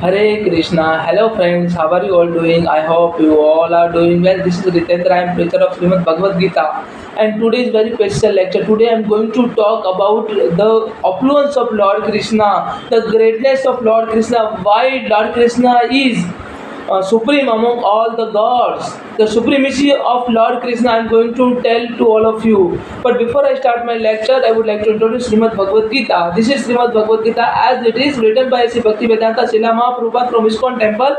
Hare Krishna. Hello friends, how are you all doing? I hope you all are doing well. This is Ritendra, I am preacher of Srimad Bhagavad Gita. And today is very special lecture. Today I am going to talk about the affluence of Lord Krishna, the greatness of Lord Krishna, why Lord Krishna is supreme among all the gods. The supremacy of Lord Krishna I am going to tell to all of you. But before I start my lecture, I would like to introduce Srimad Bhagavad Gita. This is Srimad Bhagavad Gita as it is written by Sri Bhaktivedanta Srila Mahaprabhupada from ISKCON temple.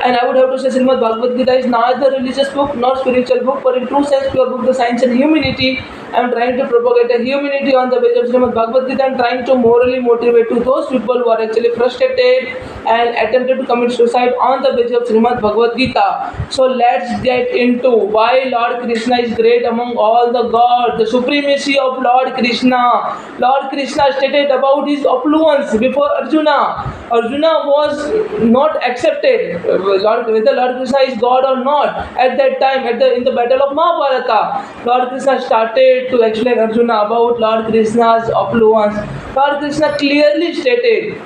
And I would have to say Srimad Bhagavad Gita is neither religious book nor spiritual book, but in true sense pure book, the science and humanity. I am trying to propagate a humanity on the base of Srimad Bhagavad Gita and trying to morally motivate to those people who are actually frustrated and attempted to commit suicide on the basis of Srimad Bhagavad Gita. So let's get into why Lord Krishna is great among all the gods, the supremacy of Lord Krishna. Lord Krishna stated about his affluence before Arjuna. Arjuna was not accepted whether Lord Krishna is God or not at that time in the battle of Mahabharata. Lord Krishna started to explain Arjuna about Lord Krishna's affluence. Lord Krishna clearly stated,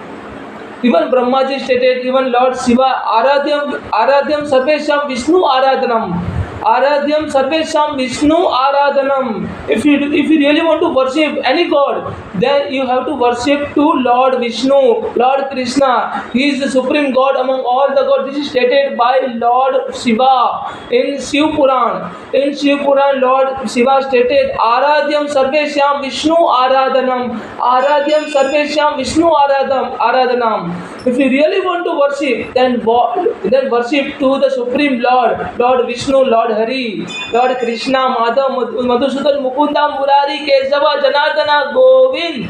even Brahmaji stated, even Lord Shiva, Aradhyam Sarvesham Vishnu Aradhanam. Aradhyam Sarvesham Vishnu Aradhanam. If you really want to worship any god, then you have to worship to Lord Vishnu, Lord Krishna. He is the supreme god among all the gods. This is stated by Lord Shiva in Shiv Puran. In Shiv Puran, Lord Shiva stated, Aradhyam Sarvesham Vishnu Aradhanam. Aradhyam Sarvesham Vishnu Aradhanam. If you really want to worship, then worship to the Supreme Lord, Lord Vishnu, Lord Hari, Lord Krishna, Madhav, Madhusudan, Mukunda, Murari, Kesava, Janardana, Govind.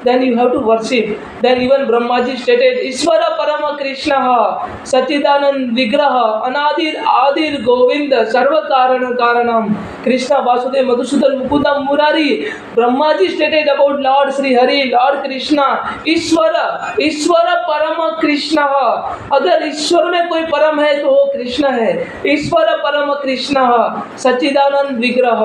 Then you have to worship. Then even Brahmaji stated, Ishvara Parama Krishna, Sachidanand Vigraha, Anadir Adir Govinda, Sarva Karana Karanam, Krishna Vasudev Madhusudan Mukunda Murari. Brahmaji stated about Lord Sri Hari, Lord Krishna, Ishvara Parama Krishna. अगर ईश्वर में कोई परम है तो वो कृष्ण है. ईश्वर परम कृष्ण सच्चिदानंद विग्रह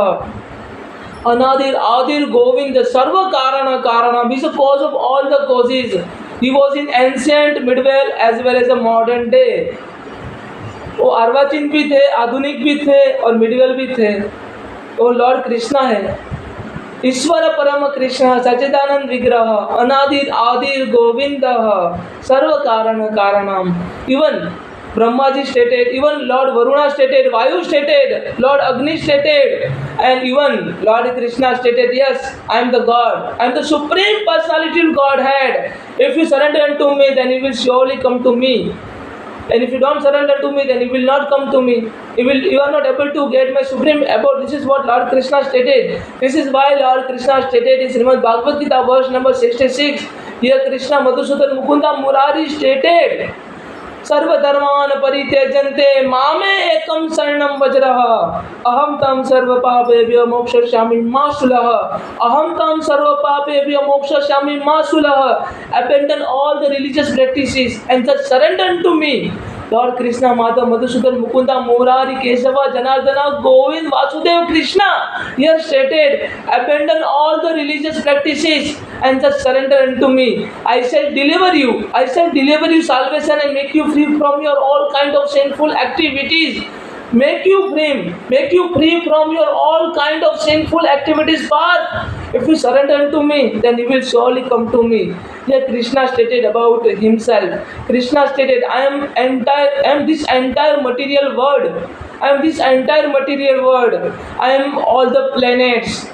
Anadir Adir Govind, Sarva Karana Karanam. He is the cause of all the causes. He was in ancient, medieval as well as the modern day. वो अर्वाचीन भी थे, आधुनिक भी थे और मिडिवल भी थे. वो लॉर्ड कृष्णा है. ईश्वर परम कृष्ण सच्चिदानंद विग्रह अनादिर आदिर गोविंद सर्व कारण कारणम. Even Brahmaji stated, even Lord Varuna stated, Vayu stated, Lord Agni stated, and even Lord Krishna stated, yes, I am the God, I am the Supreme Personality of Godhead. If you surrender unto me, then you will surely come to me. And if you don't surrender to me, then you will not come to me. You are not able to get my supreme abode. This is what Lord Krishna stated. This is why Lord Krishna stated in Srimad Bhagavad Gita, verse number 66. Here Krishna Madhusudan Mukunda Murari stated, सर्वधर्मान परित्यजन्ते मामे एकम शरणम वज्रः अहम तम सर्व पापेभ्यो मोक्षयिष्यामि मा शुलः अहम तम सर्व पापेभ्यो मोक्षयिष्यामि मा शुलः. Abandon all the religious practices and just surrender to me. Lord Krishna, Madhav, Madhusudan, Mukunda, Murari, Kesava, Janardana, Govind, Vasudev, Krishna. Here stated, abandon all the religious practices and just surrender unto me. I shall deliver you. I shall deliver you salvation and make you free from your all kind of sinful activities. Make you free from your all kind of sinful activities path. If you surrender unto me, then you will surely come to me. Here Krishna stated about himself. Krishna stated, I am this entire material world. I am this entire material world. I am all the planets.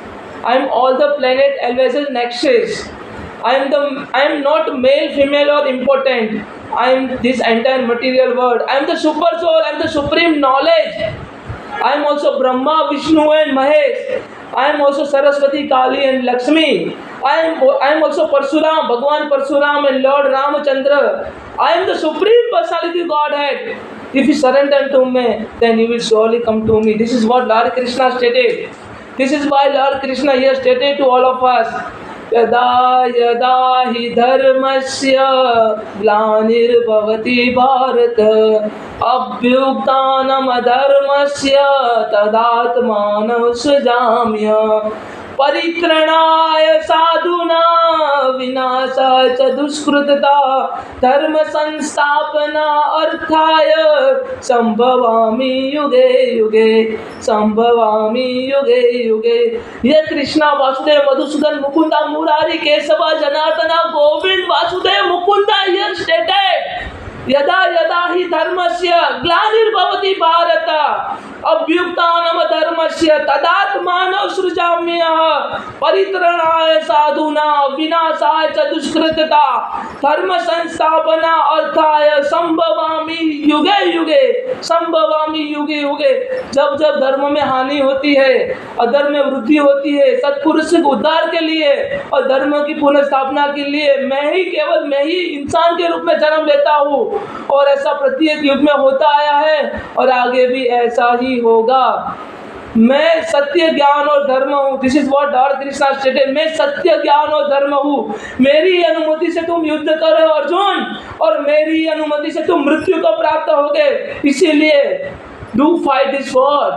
I am all the planet Elves's nexus. I am not male, female or important. I am this entire material world. I am the super soul. I am the supreme knowledge. I am also Brahma, Vishnu and Mahesh. I am also Saraswati, Kali and Lakshmi. I am also Parsuram, Bhagwan Parsuram and Lord Ramachandra. I am the Supreme Personality Godhead. If you surrender to me, then you will surely come to me. This is what Lord Krishna stated. This is why Lord Krishna here stated to all of us, यदा यदा हि धर्मस्य ग्लानिर्भवति भारत अभ्युत्थानमधर्मस्य तदात्मानं सृजाम्य परित्रणाय साधूना विनाशाय च दुष्कृतता धर्म संस्थापना अर्थाय संभवामि युगे युगे संभवामि युगे युगे। ये कृष्णा वासुदेव मधुसूदन मुकुंदा मुरारी केशव जनार्दना गोविंद वासुदेव मुकुंदा हियर स्टेटेड यदा यदा हि धर्मस्य ग्लानिर्भवति भारत अभ्युत्थानं धर्मस्य तदात्मानं सृजाम्यहं परित्रणाय साधूनां विनाशाय च दुष्कृतता धर्म संस्थापना अर्थाय संभवामि युगे युगे संभवामि युगे युगे। जब जब धर्म में हानि होती है, अधर्म में वृद्धि होती है, सत्पुरुष के उद्धार के लिए और धर्म की पुनर्स्थापना के लिए केवल मैं ही इंसान के रूप में जन्म लेता हूँ और ऐसा प्रत्येक युग में होता आया है और आगे भी ऐसा ही होगा। मैं सत्य ज्ञान और धर्म हूँ। This is what Lord Krishna stated. मैं सत्य ज्ञान और धर्म हूँ। मेरी अनुमति से तुम युद्ध करो अर्जुन और मेरी अनुमति से तुम मृत्यु को प्राप्त होगे। इसीलिए do fight this war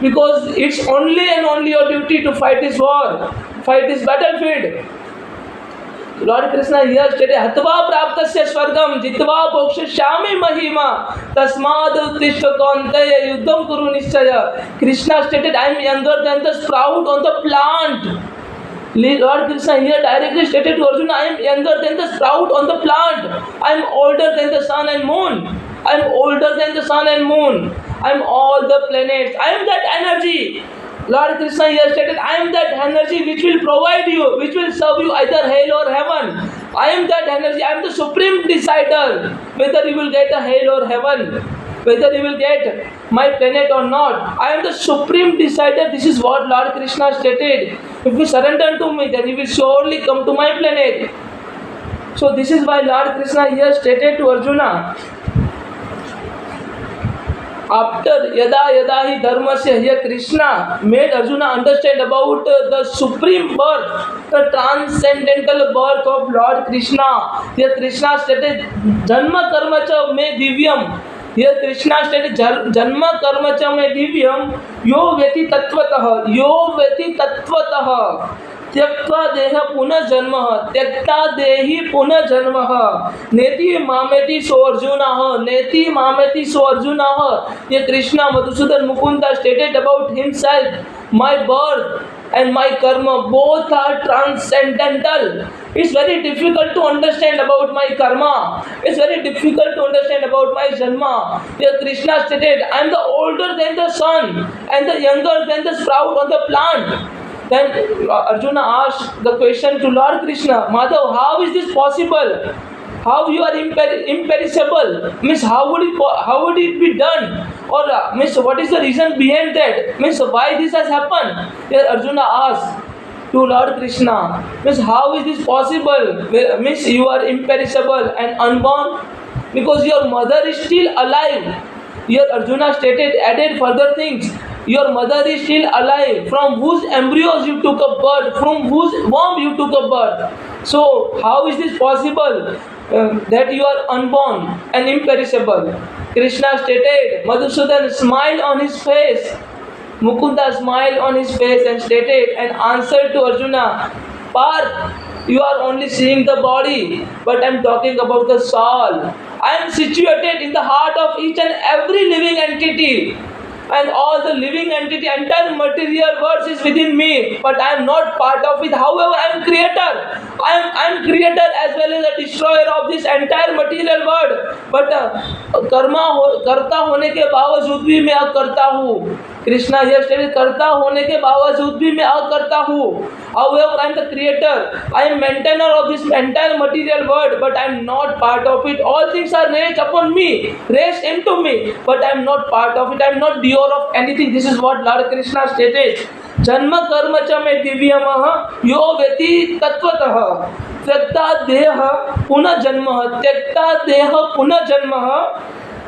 because it's only and only your duty to fight this war, fight this battlefield. Lord Krishna here stated हत्वा प्राप्तस्य स्वर्गम जित्वा भोक्ष्यामि महिमा तस्माद् उत्तिष्ठ कौन्तेय युद्धं कुरु निश्चय। Krishna stated I am younger than the sprout on the plant. Lord Krishna here directly stated to Arjuna, I am younger than the sprout on the plant. I am older than the sun and moon. I am older than the sun and moon. I am all the planets. I am that energy. Lord Krishna here stated, I am that energy which will provide you, which will serve you either hell or heaven. I am that energy. I am the supreme decider whether you will get a hell or heaven, whether you will get my planet or not. I am the supreme decider. This is what Lord Krishna stated. If you surrender to me, then you will surely come to my planet. So this is why Lord Krishna here stated to Arjuna, after yada yada hi dharmasya, here Krishna made Arjuna understand about the supreme birth, the transcendental birth of Lord Krishna. Here Krishna stated janma karma cha me divyam. Here Krishna stated janma karma cha me divyam yo veti tattvatah त्यक्त्वा देह पुनः जन्म त्यक्ता देहि पुनः जन्म नेति मामेति सो अर्जुनः नेति मामेति सो अर्जुनः। ये Krishna Madhusudan Mukunda stated about himself, my birth and my karma both are transcendental. It's very difficult to understand about my karma. It's very difficult to understand about my janma. Here Krishna stated, I am the older than the sun and the younger than the sprout on the plant. Then Arjuna asked the question to Lord Krishna, Madhav, how is this possible? How you are imperishable? Means how would it be done? Or means what is the reason behind that? Means why this has happened? Here Arjuna asked to Lord Krishna, means how is this possible? Means you are imperishable and unborn because your mother is still alive. Here Arjuna stated, added further things. Your mother is still alive, from whose embryos you took a birth, from whose womb you took a birth. So how is this possible that you are unborn and imperishable? Krishna stated, Madhusudan smiled on his face. Mukunda smiled on his face and stated and answered to Arjuna, Parth, you are only seeing the body, but I am talking about the soul. I am situated in the heart of each and every living entity. And all the living entity, entire material world is within me, but I am not part of it. However, I am creator. I am creator as well as a destroyer of this entire material world. But करता होने के बावजूद भी मैं अकर्ता हूँ. Krishna here stated, करता होने के बावजूद भी मैं अकर्ता हूँ. However, I am the creator. I am maintainer of this entire material world, but I am not part of it. All things are raised upon me, raised into me, but I am not part of it. I am not doer of anything. This is what Lord Krishna stated. जन्म कर्म च मे दिव्यमः यो वेति तत्वतः त्यक्ता देह पुनः जन्म त्यक्ता देह पुनः जन्म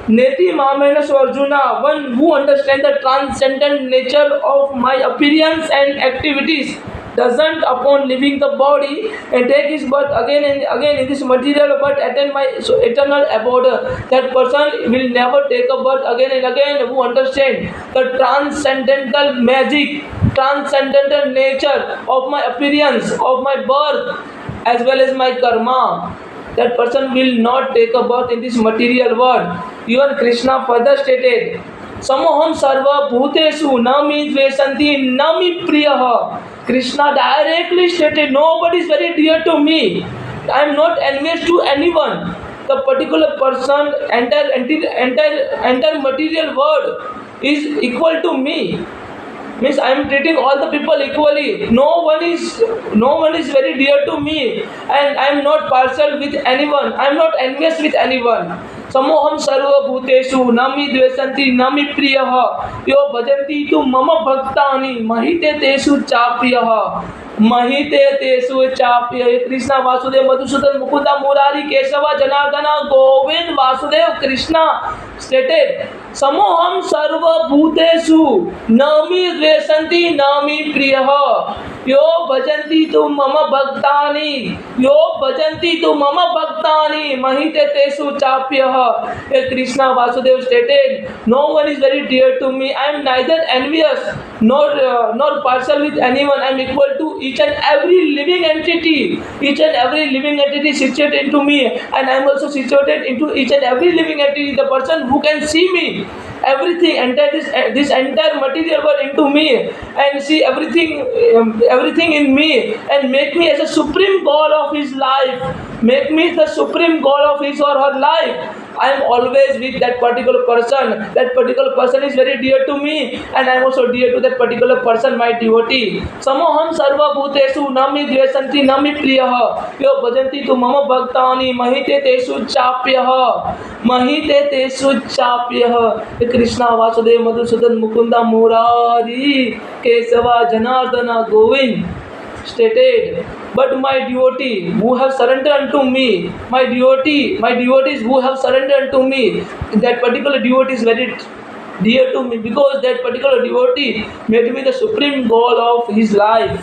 नेति मामेन सो arjuna. One who understands the transcendent nature of my appearance and activities doesn't upon leaving the body and take his birth again and again in this material but attain my eternal abode. That person will never take a birth again and again who understands the transcendental magic transcendental nature of my appearance, of my birth, as well as my karma. That person will not take a birth in this material world. Even Krishna further stated, Samoham sarva bhutesu nami dvesanti nami priyah. Krishna directly stated, nobody is very dear to me. I am not envious to anyone. The particular person, entire material world is equal to me. Means I am treating all the people equally. No one is very dear to me, and I am not partial with anyone. I am not envious with anyone. Samoham sarva bhuteshu nami dvesanti nami priyah yo bhajanti tu mama bhaktani mahite tesu chapyah. Mahite tesu chapyah. Krishna Vasudev Madhusudan Mukunda Murari Kesava Janardana Govind Vasudev Krishna stated, Samoham sarva bhutesu nami dvesanti nami priyah yo bhajanti tu mama bhaktani mahite tesu chapyah. Krishna Vasudev stated, no one is very dear to me. I am neither envious nor partial with anyone. I am equal to each and every living entity. Each and every living entity situated into me, and I am also situated into each and every living entity. The person who can see me, everything, this entire material world into me, and see everything in me, and make me as a supreme goal of his life. Make me the supreme goal of his or her life. I am always with that particular person. That particular person is very dear to me, and I am also dear to that particular person, my devotee. Samoham sarva bhutesu nami dvesanti nami priyah yo bhajanti tu mama bhaktani mahite tesu chapyah. Mahite tesu chapyah. Krishna Vasudev Madhusudan Mukunda Murari Kesava Janardana Govind stated, but my devotee who have surrendered unto me, my devotees who have surrendered unto me, that particular devotee is very dear to me, because that particular devotee made me the supreme goal of his life.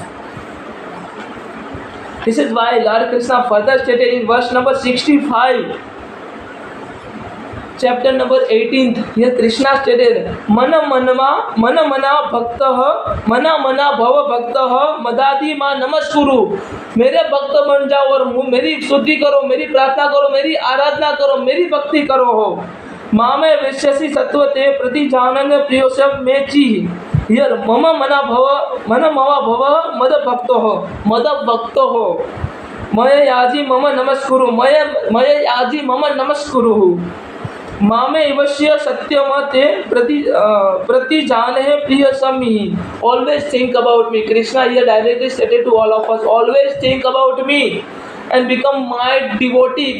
This is why Lord Krishna further stated in verse number 65, chapter number 18th, here Krishna stated, mana mana bhaktah mana bhava bhaktah madadi ma namaskuru. मेरे भक्त बन जाओ और मेरी स्तुति करो, मेरी प्रार्थना करो, मेरी आराधना करो, मेरी भक्ति करो हो. माँ में विश्वसी सत्वते प्रति जानन प्रियोशव में ची. हियर मम मवा भव मद भक्तो हो मय याजी मम नमस्कुरु मय याजी मम नमस्कुरु. मामे इवश्य सत्यमते प्रति जाने प्रिय समी. Always think about me. Krishna here directly stated to all of us, always think about me and become my devotee,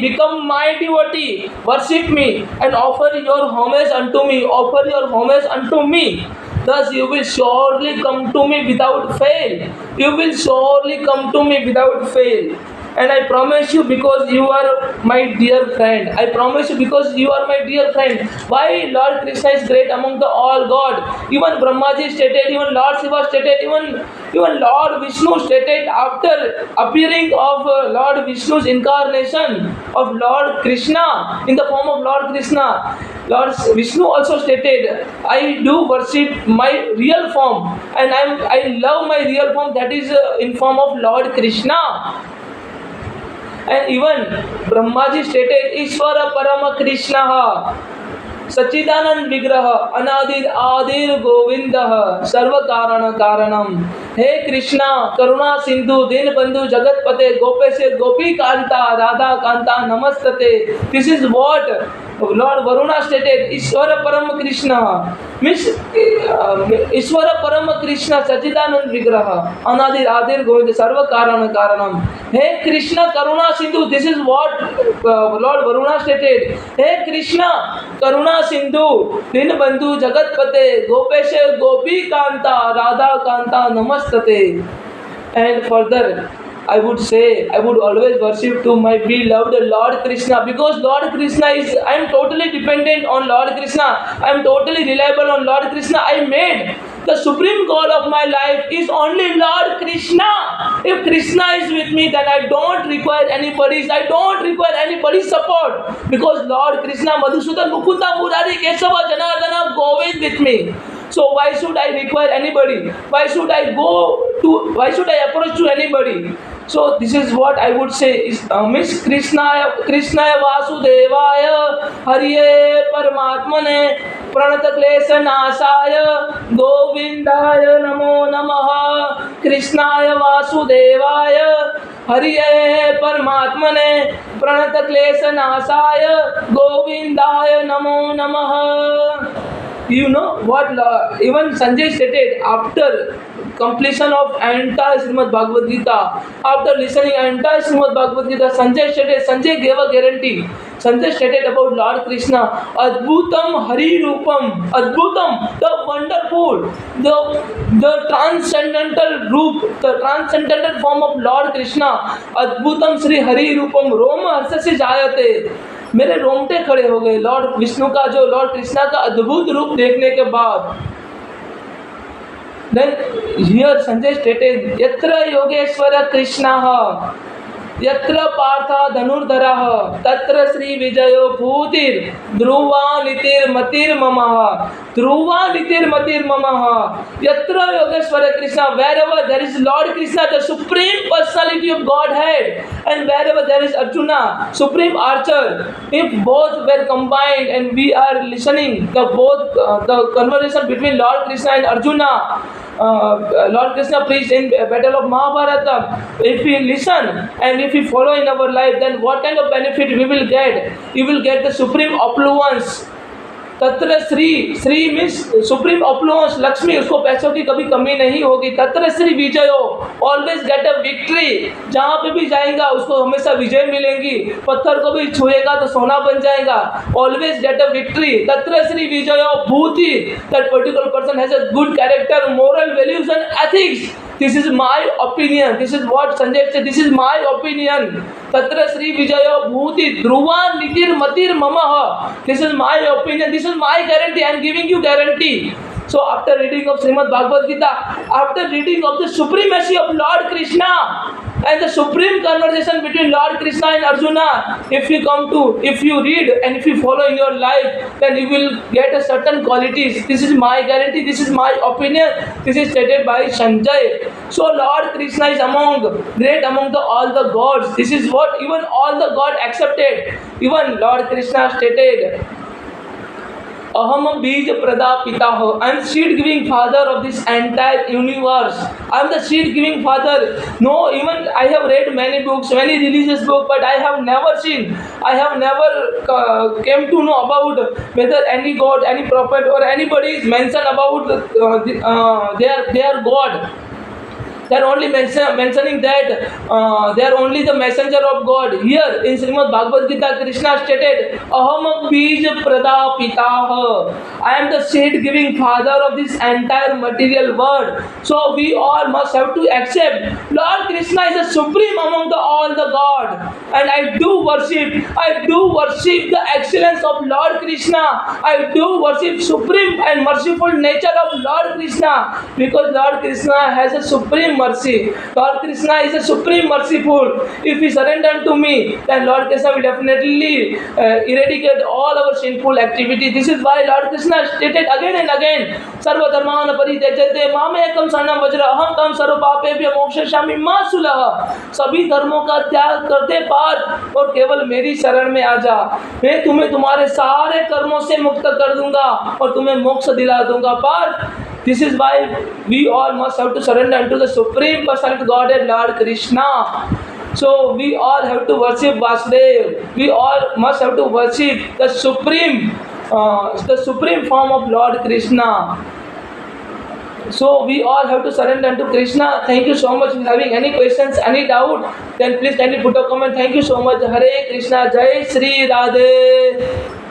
worship me and offer your homage unto me. Thus you will surely come to me without fail. And I promise you, because you are my dear friend. Why Lord Krishna is great among the all God? Even Brahmaji stated, even Lord Shiva stated, even Lord Vishnu stated after appearing of Lord Vishnu's incarnation of Lord Krishna in the form of Lord Krishna. Lord Vishnu also stated, I do worship my real form, and I love my real form, that is in form of Lord Krishna. And even Brahmaji stated, Ishvara Parama Krishna Sachidanand Vigraha Anadir Adir Govindah Sarva Karana Karanam. Hey Krishna, Karuna Sindhu, Din Bandhu Jagatpate, Gopeshe Gopi Kanta, Radha Kanta, Namastate. This is what Lord Varuna stated, Ishvara Parama Krishna. Means Ishvara Parama Krishna Sachidanand Vigraha Anadir Adir Govindah Sarva Karana Karanam. Hey Krishna, Karuna Sindhu. This is what Lord Varuna stated. Hey Krishna, Karuna Sindhu, Din Bandhu Jagatpate, Gopeshe Gopi Kanta, Radha Kanta, Namastate. And further, I would always worship to my beloved Lord Krishna, because Lord Krishna is, I am totally dependent on Lord Krishna. I am totally reliable on Lord Krishna. I made the supreme goal of my life is only Lord Krishna. If Krishna is with me, then I don't require anybody's support, because Lord Krishna, Madhusudan, Mukunda, Murari, Kesava, Janardana, Govind with me. So why should I require anybody? Why should I approach to anybody? So this is what I would say is Miss Krishna Vasudevaya Hariye Paramatmane Pranata Klesha Nasaya Govindaya Namo Namaha Krishnaya Vasudevaya Hariye Paramatmane Pranata Klesha Nasaya Govindaya Namo Namaha. You know what even Sanjay stated after completion of entire Srimad Bhagavad Gita, after listening entire Srimad Bhagavad Gita, Sanjay gave a guarantee. Sanjay stated about Lord Krishna, Adbhutam Hari Rupam, Adbhutam, the wonderful, the transcendental roop, the transcendental form of Lord Krishna, Adbhutam Sri Hari Rupam, Roma Harsa se jayate. मेरे रोंगटे खड़े हो गए Lord Vishnu का, जो Lord Krishna का अद्भुत रूप देखने के बाद. Then here Sanjay stated, यत्र योगेश्वर कृष्णः यत्र पार्थ धनुर्धरः तत्र श्री विजयो भूतिर् ध्रुवानितिर्मतिर्ममः ध्रुवानितिर्मतिर्ममः. यत्र Yogeshwar Krishna, wherever there is Lord Krishna, the supreme personality of Godhead, and wherever there is Arjuna, supreme archer, if both were combined and we are listening the conversation between Lord Krishna and Arjuna, Lord Krishna preached in battle of Mahabharata, if we listen and if we follow in our life, then what kind of benefit we will get? You will get the supreme affluence. तत्र श्री means supreme affluence, Lakshmi, उसको पैसों की कभी कमी नहीं होगी. तत्र श्री विजयो, ऑलवेज गेट अ विक्ट्री. जहाँ पे भी जाएगा उसको हमेशा विजय मिलेंगी. पत्थर को भी छुएगा तो सोना बन जाएगा. Always get a victory. तत्र श्री विजयो भूति, that particular person has a good character, moral values and ethics. This is my opinion. This is what Sanjay said. This is my opinion. Tatra Sri Vijayo Bhuti Dhruva Nitir Matir Mamaha. This is my opinion. This is my guarantee. I am giving you guarantee. So after reading of Srimad Bhagavad Gita, after reading of the supremacy of Lord Krishna and the supreme conversation between Lord Krishna and Arjuna, if you read and if you follow in your life, then you will get a certain qualities. This is my guarantee. This is my opinion. This is stated by Sanjay. So Lord Krishna is great among all the gods. This is what even all the gods accepted. Even Lord Krishna stated, Aham Bij Pradapitah. I am seed giving father of this entire universe. I am the seed giving father. No, even I have read many books, many religious books, but I have never seen, I have never came to know about whether any god, any prophet or anybody is mentioned about their god. They are only mentioning that they are only the messenger of God. Here in Srimad Bhagavad Gita, Krishna stated, Aham Bij Pradapitah. I am the seed-giving father of this entire material world. So we all must have to accept Lord Krishna is the supreme among all the God. And I do worship the excellence of Lord Krishna. I do worship supreme and merciful nature of Lord Krishna, because Lord Krishna has a supreme mercy. Lord Krishna is a supreme merciful. If we surrender to me, then Lord Krishna will definitely eradicate all our sinful activity. This is why Lord Krishna stated again and again, Sarva dharman parijajate mamekam saranam vajra aham tam sarva papebhyo mokshayami ma sulaha. सभी धर्मों का त्याग कर दे पार और केवल मेरी शरण में आ जा. मैं तुम्हें तुम्हारे सारे कर्मों से मुक्त कर दूंगा और तुम्हें मोक्ष दिला दूंगा पार. This is why we all must have to surrender unto the Supreme Personality Godhead, Lord Krishna. So we all have to worship Vasudev. We all must have to worship the supreme form of Lord Krishna. So we all have to surrender unto Krishna. Thank you so much. If you are having any questions, any doubt, then please kindly put a comment. Thank you so much. Hare Krishna. Jai Sri Radhe.